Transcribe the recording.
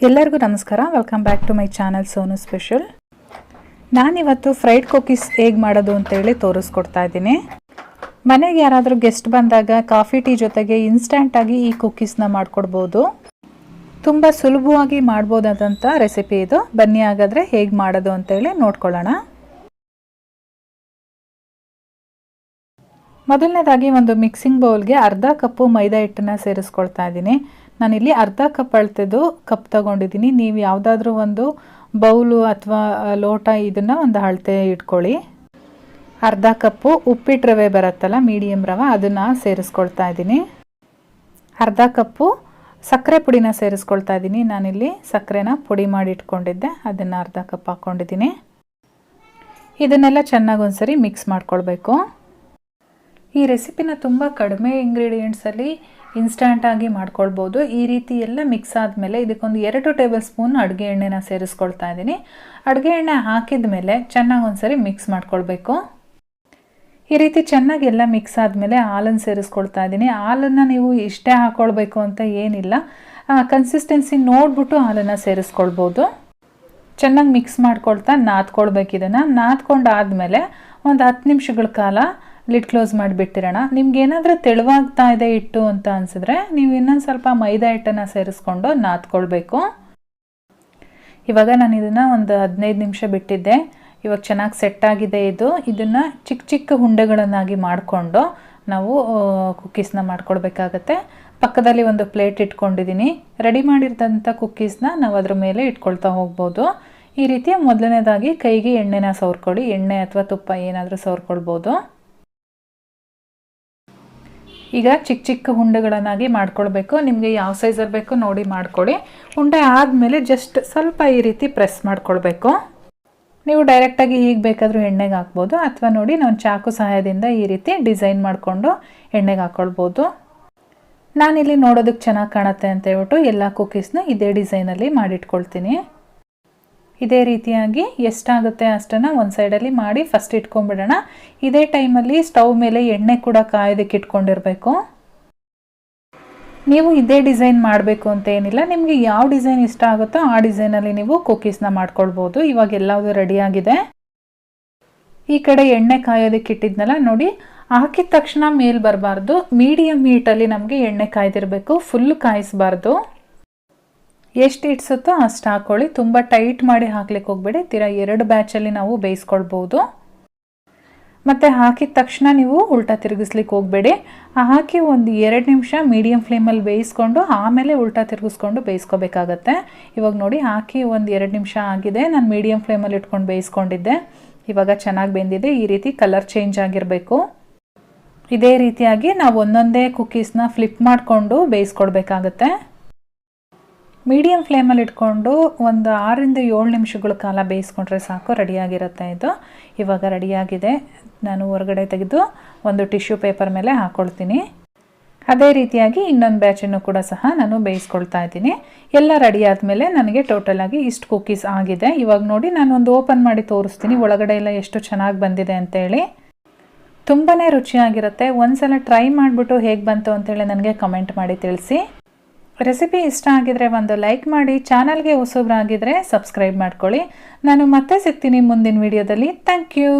ಎಲ್ಲರಿಗೂ ನಮಸ್ಕಾರ. Welcome back to my channel Sonu special. ನಾನಿವತ್ತು ಫ್ರೈಡ್ ಕುಕೀಸ್ ಹೇಗೆ ಮಾಡೋದು ಅಂತೇಳಿ ತೋರಿಸ್ಕೊಡ್ತಾ ಇದ್ದೀನಿ. ಮನೆಗೆ ಯಾರಾದರೂ ಗೆಸ್ಟ್ ಬಂದಾಗ ಕಾಫಿ ಟೀ ಜೊತೆಗೆ ಇನ್ಸ್ಟಂಟಾಗಿ ಈ ಕುಕೀಸ್ನ ಮಾಡಿಕೊಡ್ಬೋದು. ತುಂಬ ಸುಲಭವಾಗಿ ಮಾಡ್ಬೋದಾದಂಥ ರೆಸಿಪಿ ಇದು. ಬನ್ನಿ ಹಾಗಾದರೆ ಹೇಗೆ ಮಾಡೋದು ಅಂತೇಳಿ ನೋಡ್ಕೊಳ್ಳೋಣ. ಮೊದಲನೇದಾಗಿ ಒಂದು ಮಿಕ್ಸಿಂಗ್ ಬೌಲ್ಗೆ ಅರ್ಧ ಕಪ್ಪು ಮೈದಾ ಹಿಟ್ಟನ್ನು ಸೇರಿಸ್ಕೊಳ್ತಾ ಇದ್ದೀನಿ. ನಾನಿಲ್ಲಿ ಅರ್ಧ ಕಪ್ ಅಳ್ತಿದ್ದು ಕಪ್ ತಗೊಂಡಿದ್ದೀನಿ. ನೀವು ಯಾವುದಾದ್ರೂ ಒಂದು ಬೌಲು ಅಥವಾ ಲೋಟ ಇದನ್ನು ಒಂದು ಅಳತೆ ಇಟ್ಕೊಳ್ಳಿ. ಅರ್ಧ ಕಪ್ಪು ಉಪ್ಪಿಟ್ಟು ರವೆ ಬರುತ್ತಲ್ಲ, ಮೀಡಿಯಮ್ ರವೆ, ಅದನ್ನು ಸೇರಿಸ್ಕೊಳ್ತಾ ಇದ್ದೀನಿ. ಅರ್ಧ ಕಪ್ಪು ಸಕ್ಕರೆ ಪುಡಿನ ಸೇರಿಸ್ಕೊಳ್ತಾ ಇದ್ದೀನಿ. ನಾನಿಲ್ಲಿ ಸಕ್ಕರೆನ ಪುಡಿ ಮಾಡಿ ಇಟ್ಕೊಂಡಿದ್ದೆ, ಅದನ್ನು ಅರ್ಧ ಕಪ್ ಹಾಕ್ಕೊಂಡಿದ್ದೀನಿ. ಇದನ್ನೆಲ್ಲ ಚೆನ್ನಾಗಿ ಒಂದ್ಸರಿ ಮಿಕ್ಸ್ ಮಾಡ್ಕೊಳ್ಬೇಕು. ಈ ರೆಸಿಪಿನ ತುಂಬ ಕಡಿಮೆ ಇಂಗ್ರೀಡಿಯೆಂಟ್ಸಲ್ಲಿ ಇನ್ಸ್ಟಂಟಾಗಿ ಮಾಡ್ಕೊಳ್ಬೋದು. ಈ ರೀತಿ ಎಲ್ಲ ಮಿಕ್ಸ್ ಆದಮೇಲೆ ಇದಕ್ಕೊಂದು 2 ಟೇಬಲ್ ಸ್ಪೂನ್ ಅಡುಗೆ ಎಣ್ಣೆನ ಸೇರಿಸ್ಕೊಳ್ತಾ ಇದ್ದೀನಿ. ಅಡುಗೆ ಎಣ್ಣೆ ಹಾಕಿದ ಮೇಲೆ ಚೆನ್ನಾಗಿ ಒಂದ್ಸರಿ ಮಿಕ್ಸ್ ಮಾಡ್ಕೊಳ್ಬೇಕು. ಈ ರೀತಿ ಚೆನ್ನಾಗಿ ಎಲ್ಲ ಮಿಕ್ಸ್ ಆದಮೇಲೆ ಹಾಲನ್ನು ಸೇರಿಸ್ಕೊಳ್ತಾ ಇದ್ದೀನಿ. ಹಾಲನ್ನು ನೀವು ಇಷ್ಟೇ ಹಾಕ್ಕೊಳ್ಬೇಕು ಅಂತ ಏನಿಲ್ಲ, ಕನ್ಸಿಸ್ಟೆನ್ಸಿ ನೋಡಿಬಿಟ್ಟು ಹಾಲನ್ನು ಸೇರಿಸ್ಕೊಳ್ಬೋದು. ಚೆನ್ನಾಗಿ ಮಿಕ್ಸ್ ಮಾಡ್ಕೊಳ್ತಾ ನಾದ್ಕೊಳ್ಬೇಕು. ಇದನ್ನು ನಾದ್ಕೊಂಡಾದಮೇಲೆ ಒಂದು 10 ನಿಮಿಷಗಳ ಕಾಲ ಲಿಡ್ ಕ್ಲೋಸ್ ಮಾಡಿಬಿಟ್ಟಿರೋಣ. ನಿಮ್ಗೇನಾದರೂ ತೆಳುವಾಗ್ತಾ ಇದೆ ಹಿಟ್ಟು ಅಂತ ಅನಿಸಿದ್ರೆ ನೀವು ಇನ್ನೊಂದು ಸ್ವಲ್ಪ ಮೈದಾ ಹಿಟ್ಟನ್ನು ಸೇರಿಸ್ಕೊಂಡು ನಾದ್ಕೊಳ್ಬೇಕು. ಇವಾಗ ನಾನು ಇದನ್ನು ಒಂದು 15 ನಿಮಿಷ ಬಿಟ್ಟಿದ್ದೆ. ಇವಾಗ ಚೆನ್ನಾಗಿ ಸೆಟ್ ಆಗಿದೆ ಇದು. ಇದನ್ನು ಚಿಕ್ಕ ಚಿಕ್ಕ ಉಂಡೆಗಳನ್ನಾಗಿ ಮಾಡಿಕೊಂಡು ನಾವು ಕುಕ್ಕೀಸ್ನ ಮಾಡ್ಕೊಳ್ಬೇಕಾಗತ್ತೆ. ಪಕ್ಕದಲ್ಲಿ ಒಂದು ಪ್ಲೇಟ್ ಇಟ್ಕೊಂಡಿದ್ದೀನಿ. ರೆಡಿ ಮಾಡಿರೋಂಥ ಕುಕ್ಕೀಸ್ನ ನಾವು ಅದ್ರ ಮೇಲೆ ಇಟ್ಕೊಳ್ತಾ ಹೋಗ್ಬೋದು. ಈ ರೀತಿ ಮೊದಲನೇದಾಗಿ ಕೈಗೆ ಎಣ್ಣೆನ ಸವರ್ಕೊಳ್ಳಿ. ಎಣ್ಣೆ ಅಥವಾ ತುಪ್ಪ ಏನಾದರೂ ಸವರ್ಕೊಳ್ಬೋದು. ಈಗ ಚಿಕ್ಕ ಚಿಕ್ಕ ಉಂಡೆಗಳನ್ನಾಗಿ ಮಾಡ್ಕೊಳ್ಬೇಕು. ನಿಮಗೆ ಯಾವ ಸೈಜಲ್ಲಿ ಬೇಕೋ ನೋಡಿ ಮಾಡ್ಕೊಳ್ಳಿ. ಉಂಡೆ ಆದಮೇಲೆ ಜಸ್ಟ್ ಸ್ವಲ್ಪ ಈ ರೀತಿ ಪ್ರೆಸ್ ಮಾಡ್ಕೊಳ್ಬೇಕು. ನೀವು ಡೈರೆಕ್ಟಾಗಿ ಹೀಗೆ ಬೇಕಾದರೂ ಎಣ್ಣೆಗೆ ಹಾಕ್ಬೋದು, ಅಥವಾ ನೋಡಿ ನಾನು ಚಾಕು ಸಹಾಯದಿಂದ ಈ ರೀತಿ ಡಿಸೈನ್ ಮಾಡಿಕೊಂಡು ಎಣ್ಣೆಗೆ ಹಾಕ್ಕೊಳ್ಬೋದು. ನಾನಿಲ್ಲಿ ನೋಡೋದಕ್ಕೆ ಚೆನ್ನಾಗಿ ಕಾಣುತ್ತೆ ಅಂತ ಹೇಳ್ಬಿಟ್ಟು ಎಲ್ಲ ಕುಕ್ಕೀಸ್ನ ಇದೇ ಡಿಸೈನಲ್ಲಿ ಮಾಡಿಟ್ಕೊಳ್ತೀನಿ. ಇದೇ ರೀತಿಯಾಗಿ ಎಷ್ಟಾಗುತ್ತೆ ಅಷ್ಟನ್ನು ಒಂದು ಸೈಡಲ್ಲಿ ಮಾಡಿ ಫಸ್ಟ್ ಇಟ್ಕೊಂಡ್ಬಿಡೋಣ. ಇದೇ ಟೈಮಲ್ಲಿ ಸ್ಟವ್ ಮೇಲೆ ಎಣ್ಣೆ ಕೂಡ ಕಾಯೋದಕ್ಕೆ ಇಟ್ಕೊಂಡಿರಬೇಕು. ನೀವು ಇದೇ ಡಿಸೈನ್ ಮಾಡಬೇಕು ಅಂತ ಏನಿಲ್ಲ, ನಿಮಗೆ ಯಾವ ಡಿಸೈನ್ ಇಷ್ಟ ಆಗುತ್ತೋ ಆ ಡಿಸೈನಲ್ಲಿ ನೀವು ಕುಕ್ಕೀಸ್ನ ಮಾಡ್ಕೊಳ್ಬೋದು. ಇವಾಗ ಎಲ್ಲವೂ ರೆಡಿಯಾಗಿದೆ. ಈ ಕಡೆ ಎಣ್ಣೆ ಕಾಯೋದಕ್ಕೆ ಇಟ್ಟಿದ್ನಲ್ಲ ನೋಡಿ, ಹಾಕಿದ ತಕ್ಷಣ ಮೇಲೆ ಬರಬಾರ್ದು. ಮೀಡಿಯಮ್ ಹೀಟಲ್ಲಿ ನಮಗೆ ಎಣ್ಣೆ ಕಾಯ್ದಿರಬೇಕು, ಫುಲ್ ಕಾಯಿಸಬಾರ್ದು. ಎಷ್ಟು ಇಡ್ಸುತ್ತೋ ಅಷ್ಟು ಹಾಕ್ಕೊಳ್ಳಿ. ತುಂಬ ಟೈಟ್ ಮಾಡಿ ಹಾಕ್ಲಿಕ್ಕೆ ಹೋಗಬೇಡಿ. ತೀರಾ 2 ಬ್ಯಾಚಲ್ಲಿ ನಾವು ಬೇಯಿಸ್ಕೊಳ್ಬೋದು. ಮತ್ತು ಹಾಕಿದ ತಕ್ಷಣ ನೀವು ಉಲ್ಟಾ ತಿರುಗಿಸ್ಲಿಕ್ಕೆ ಹೋಗಬೇಡಿ. ಹಾಕಿ ಒಂದು 2 ನಿಮಿಷ ಮೀಡಿಯಮ್ ಫ್ಲೇಮಲ್ಲಿ ಬೇಯಿಸ್ಕೊಂಡು ಆಮೇಲೆ ಉಲ್ಟಾ ತಿರುಗಿಸ್ಕೊಂಡು ಬೇಯಿಸ್ಕೋಬೇಕಾಗತ್ತೆ. ಇವಾಗ ನೋಡಿ ಹಾಕಿ ಒಂದು 2 ನಿಮಿಷ ಆಗಿದೆ. ನಾನು ಮೀಡಿಯಮ್ ಫ್ಲೇಮಲ್ಲಿ ಇಟ್ಕೊಂಡು ಬೇಯಿಸ್ಕೊಂಡಿದ್ದೆ. ಇವಾಗ ಚೆನ್ನಾಗಿ ಬೆಂದಿದೆ. ಈ ರೀತಿ ಕಲರ್ ಚೇಂಜ್ ಆಗಿರಬೇಕು. ಇದೇ ರೀತಿಯಾಗಿ ನಾವು ಒಂದೊಂದೇ ಕುಕ್ಕೀಸ್ನ ಫ್ಲಿಪ್ ಮಾಡಿಕೊಂಡು ಬೇಯಿಸ್ಕೊಳ್ಬೇಕಾಗತ್ತೆ. ಮೀಡಿಯಮ್ ಫ್ಲೇಮಲ್ಲಿ ಇಟ್ಕೊಂಡು ಒಂದು 6ರಿಂದ 7 ನಿಮಿಷಗಳ ಕಾಲ ಬೇಯಿಸ್ಕೊಂಡ್ರೆ ಸಾಕು, ರೆಡಿಯಾಗಿರುತ್ತೆ ಇದು. ಇವಾಗ ರೆಡಿಯಾಗಿದೆ. ನಾನು ಹೊರಗಡೆ ತೆಗೆದು ಒಂದು ಟಿಶ್ಯೂ ಪೇಪರ್ ಮೇಲೆ ಹಾಕ್ಕೊಳ್ತೀನಿ. ಅದೇ ರೀತಿಯಾಗಿ ಇನ್ನೊಂದು ಬ್ಯಾಚನ್ನು ಕೂಡ ಸಹ ನಾನು ಬೇಯಿಸ್ಕೊಳ್ತಾ ಇದ್ದೀನಿ. ಎಲ್ಲ ರೆಡಿ ಆದಮೇಲೆ ನನಗೆ ಟೋಟಲಾಗಿ ಇಷ್ಟು ಕುಕ್ಕೀಸ್ ಆಗಿದೆ. ಇವಾಗ ನೋಡಿ ನಾನು ಒಂದು ಓಪನ್ ಮಾಡಿ ತೋರಿಸ್ತೀನಿ ಒಳಗಡೆ ಎಲ್ಲ ಎಷ್ಟು ಚೆನ್ನಾಗಿ ಬಂದಿದೆ ಅಂತೇಳಿ. ತುಂಬಾ ರುಚಿಯಾಗಿರುತ್ತೆ. ಒಂದ್ಸಲ ಟ್ರೈ ಮಾಡಿಬಿಟ್ಟು ಹೇಗೆ ಬಂತು ಅಂತೇಳಿ ನನಗೆ ಕಮೆಂಟ್ ಮಾಡಿ ತಿಳಿಸಿ. ರೆಸಿಪಿ ಇಷ್ಟ ಆಗಿದ್ರೆ ಒಂದು ಲೈಕ್ ಮಾಡಿ. ಚಾನಲ್ಗೆ ಹೊಸಬ್ರಾಗಿದ್ದರೆ ಸಬ್ಸ್ಕ್ರೈಬ್ ಮಾಡ್ಕೊಳ್ಳಿ. ನಾನು ಮತ್ತೆ ಸಿಗ್ತೀನಿ ಮುಂದಿನ ವಿಡಿಯೋದಲ್ಲಿ. Thank you.